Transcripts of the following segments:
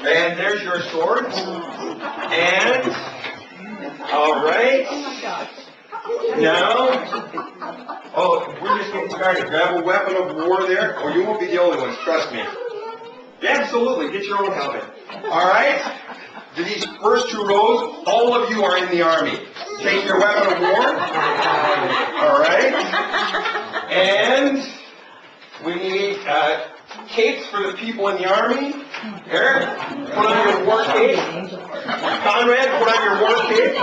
And there's your swords. And, all right. Now, we're just getting started. Grab a weapon of war there. Oh, you won't be the only ones, trust me. Absolutely, get your own helmet. All right? To these first two rows, all of you are in the army. Take your weapon of war. All right? And we need capes for the people in the army. Eric, put on your war cape. Conrad, put on your war cape.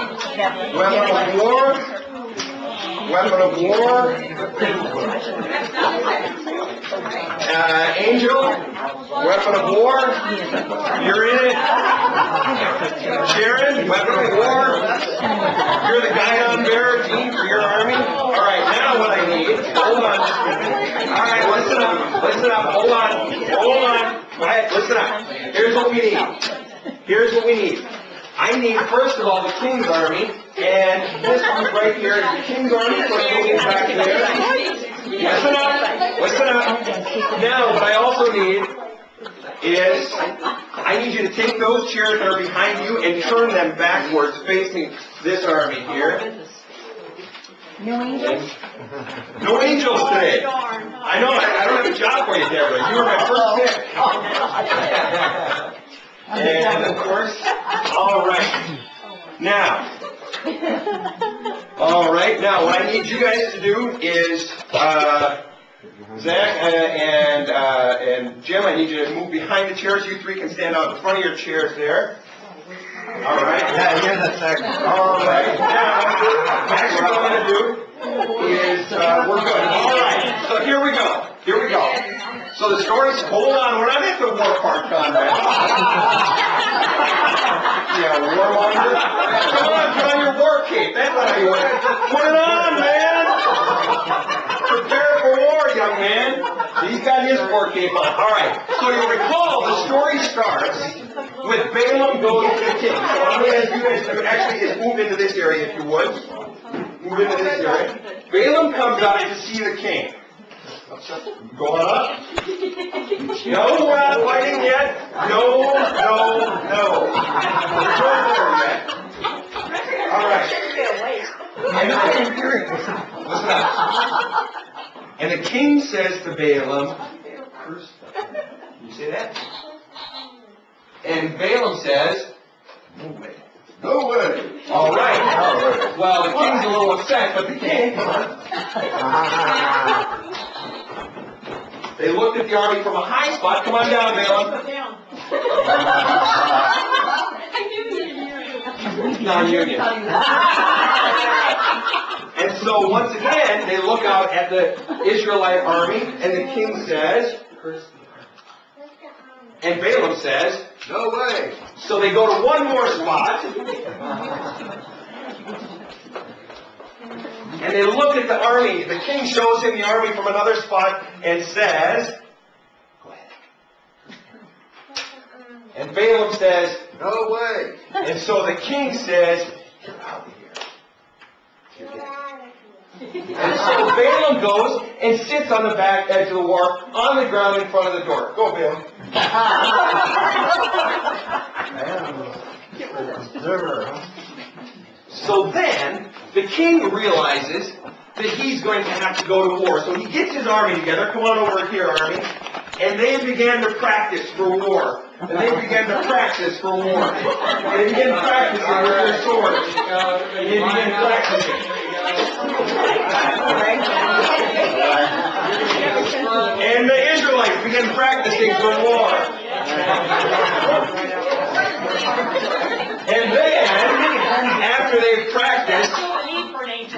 Weapon of war. Weapon of war. Angel, weapon of war. You're in it. Sharon, weapon of war. You're the guidon bearer, team, for your army. All right, now what I need. Hold on. All right, listen up. Listen up. Hold on. Quiet. Listen up. Here's what we need. I need, first of all, the King's Army, and this group right here is the King's Army, so I'm moving back there. Listen up. Now, what I also need is, I need you to take those chairs that are behind you and turn them backwards, facing this army here. No angels? No angels today. I know, I don't have a job for you, Deborah. You were my first pick. And of course, all right. Now, what I need you guys to do is, Zach and Jim, I need you to move behind the chairs. You three can stand out in front of your chairs there. All right. Yeah, here's a second. All right. Now, next what I'm going to do is, we're good. All right. So here we go. So the stories, hold on, we're not at the war part, Conrad. Yeah, warmonger. Come on, put on your war cape. That's what you want. Put it on, man. Prepare for war, young man. He's got his war cape on. All right. So you recall, the story starts with Balaam goes to the king. So what I'm going to ask you guys to do actually is move into this area, if you would. Move into this area. Balaam comes out to see the king. Going up? No, we're not fighting yet. No. We're not there yet. All right. Listen up. And the king says to Balaam, curse them. You say that? And Balaam says, no way. No way. All right. Well, the king's a little upset, but the king, come on. They looked at the army from a high spot. Come on down, Balaam. Non-union. And so once again, they look out at the Israelite army, and the king says, and Balaam says, no way. So they go to one more spot. And they look at the army. The king shows him the army from another spot and says, go ahead. And Balaam says, no way. And so the king says, get out of here. And so Balaam goes and sits on the back edge of the war on the ground in front of the door. Go, Balaam. So then, the king realizes that he's going to have to go to war. So he gets his army together. Come on over here, army. And they began to practice for war. And they began to practice for war. They began practicing with their swords. And they began practicing. And the Israelites began practicing for war. And then, after they've practiced,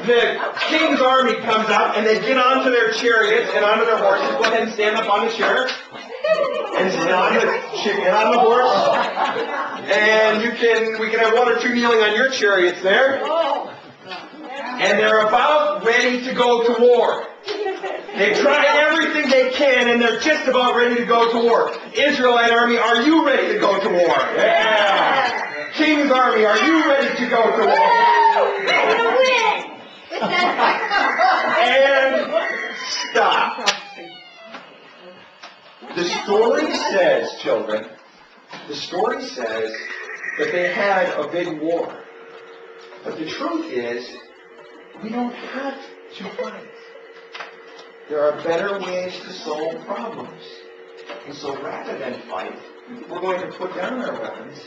the king's army comes out and they get onto their chariots and onto their horses. Go ahead and stand up on the chair. And sit on the horse. And we can have one or two kneeling on your chariots there. And they're about ready to go to war. They've tried everything they can and they're just about ready to go to war. Israelite army, are you ready to go to war? Yeah. King's army, are you ready to go to war? And stop. The story says, children, The story says that they had a big war. But the truth is, we don't have to fight. There are better ways to solve problems. And so rather than fight, we're going to put down our weapons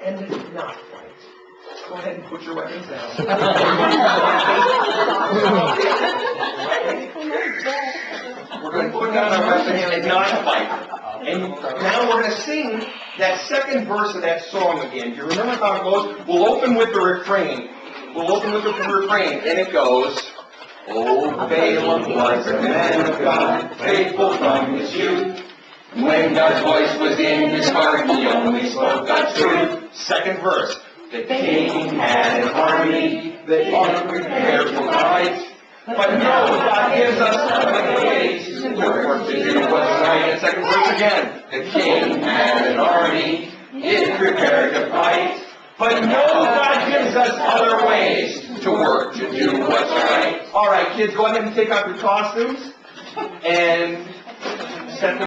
and not fight. Go ahead and put your weapons down. We're going to put down our weapons and not fight. And now we're going to sing that second verse of that song again. Do you remember how it goes? We'll open with the refrain. And it goes, "Oh, Balaam was a man of God, faithful from his youth. When God's voice was in his heart, he only spoke God's truth." Second verse. "The king had an army that ought to prepare for fight. But no, God gives us other ways to work to do what's right." And second verse again. "The king had an army, is prepared to fight. But no, God gives us other ways to work to do what's right." All right, kids, go ahead and take off your costumes and set them